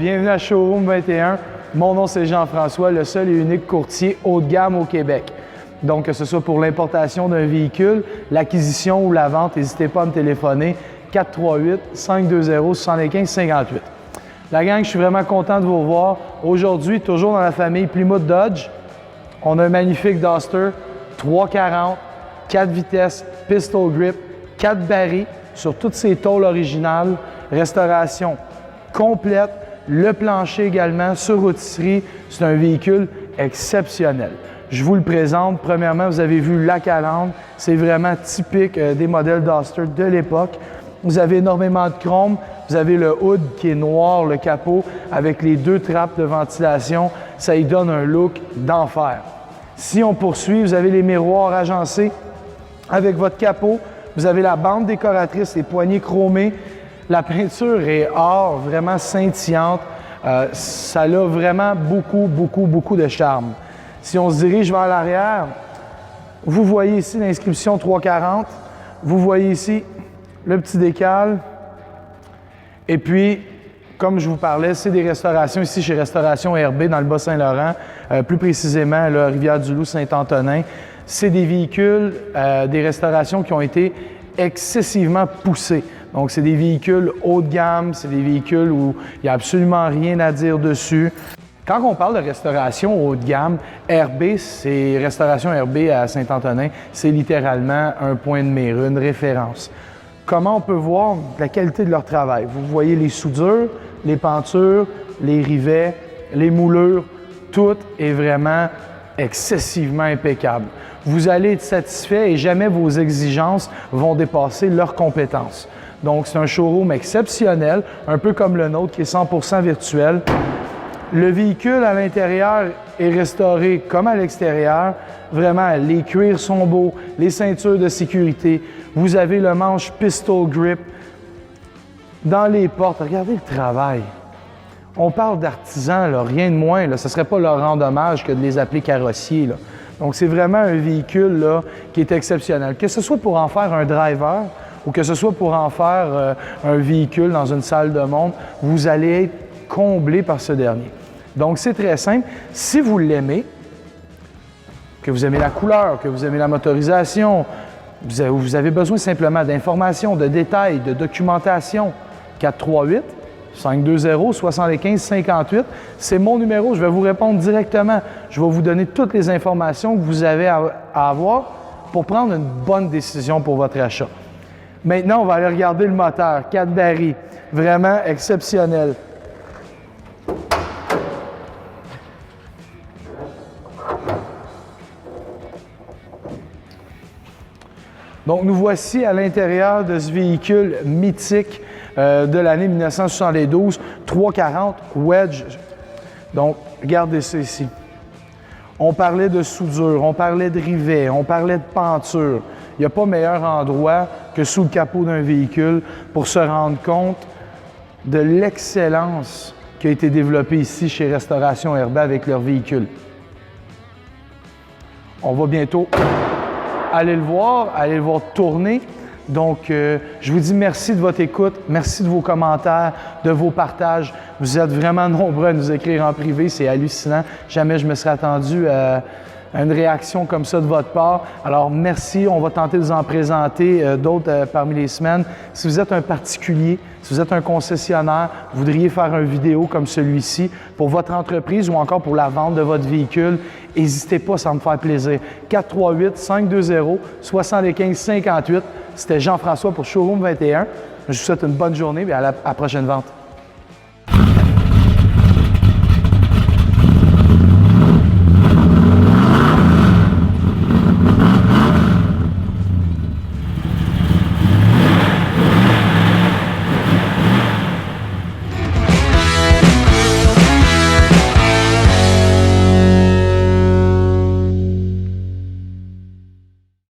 bienvenue à Showroom 21. Mon nom c'est Jean-François, le seul et unique courtier haut de gamme au Québec. Donc que ce soit pour l'importation d'un véhicule, l'acquisition ou la vente, n'hésitez pas à me téléphoner 438-520-7558. La gang, je suis vraiment content de vous revoir. Aujourd'hui, toujours dans la famille Plymouth Dodge, on a un magnifique Duster 340, 4 vitesses, pistol grip, 4 barils sur toutes ses tôles originales, restauration complète, le plancher également sur rôtisserie. C'est un véhicule exceptionnel. Je vous le présente. Premièrement, vous avez vu la calandre. C'est vraiment typique des modèles Duster de l'époque. Vous avez énormément de chrome. Vous avez le hood qui est noir, le capot, avec les 2 trappes de ventilation. Ça y donne un look d'enfer. Si on poursuit, vous avez les miroirs agencés avec votre capot. Vous avez la bande décoratrice, les poignées chromées. La peinture est or, vraiment scintillante. Ça a vraiment beaucoup de charme. Si on se dirige vers l'arrière, vous voyez ici l'inscription 340. Vous voyez ici le petit décal. Et puis, comme je vous parlais, c'est des restaurations ici chez Restauration RB dans le Bas-Saint-Laurent, plus précisément la Rivière-du-Loup, Saint-Antonin. C'est des véhicules, des restaurations qui ont été excessivement poussés. Donc, c'est des véhicules haut de gamme, c'est des véhicules où il n'y a absolument rien à dire dessus. Quand on parle de restauration haut de gamme, RB, c'est Restauration RB à Saint-Antonin, c'est littéralement un point de mire, une référence. Comment on peut voir la qualité de leur travail? Vous voyez les soudures, les pentures, les rivets, les moulures, tout est vraiment excessivement impeccable. Vous allez être satisfait et jamais vos exigences vont dépasser leurs compétences. Donc, c'est un showroom exceptionnel, un peu comme le nôtre qui est 100% virtuel. Le véhicule à l'intérieur est restauré comme à l'extérieur. Vraiment, les cuirs sont beaux, les ceintures de sécurité. Vous avez le manche pistol grip. Dans les portes, regardez le travail. On parle d'artisans, rien de moins. Ce ne serait pas leur rendre hommage que de les appeler carrossiers. Là. Donc, c'est vraiment un véhicule là, qui est exceptionnel. Que ce soit pour en faire un driver ou que ce soit pour en faire un véhicule dans une salle de montre, vous allez être comblé par ce dernier. Donc, c'est très simple. Si vous l'aimez, que vous aimez la couleur, que vous aimez la motorisation, vous avez besoin simplement d'informations, de détails, de documentation, 438-520-7558. C'est mon numéro, je vais vous répondre directement. Je vais vous donner toutes les informations que vous avez à avoir pour prendre une bonne décision pour votre achat. Maintenant, on va aller regarder le moteur, 4 barils, vraiment exceptionnel. Donc, nous voici à l'intérieur de ce véhicule mythique de l'année 1972, 340 Wedge. Donc, regardez ça ici. On parlait de soudure, on parlait de rivets, on parlait de penture. Il n'y a pas meilleur endroit que sous le capot d'un véhicule pour se rendre compte de l'excellence qui a été développée ici chez Restauration RB avec leur véhicule. On va bientôt aller le voir tourner. Donc, je vous dis merci de votre écoute, merci de vos commentaires, de vos partages. Vous êtes vraiment nombreux à nous écrire en privé, c'est hallucinant. Jamais je me serais attendu à une réaction comme ça de votre part. Alors, merci. On va tenter de vous en présenter d'autres parmi les semaines. Si vous êtes un particulier, si vous êtes un concessionnaire, vous voudriez faire une vidéo comme celui-ci pour votre entreprise ou encore pour la vente de votre véhicule, n'hésitez pas, ça va me faire plaisir. 438-520-7558. C'était Jean-François pour Showroom 21. Je vous souhaite une bonne journée et à la prochaine vente.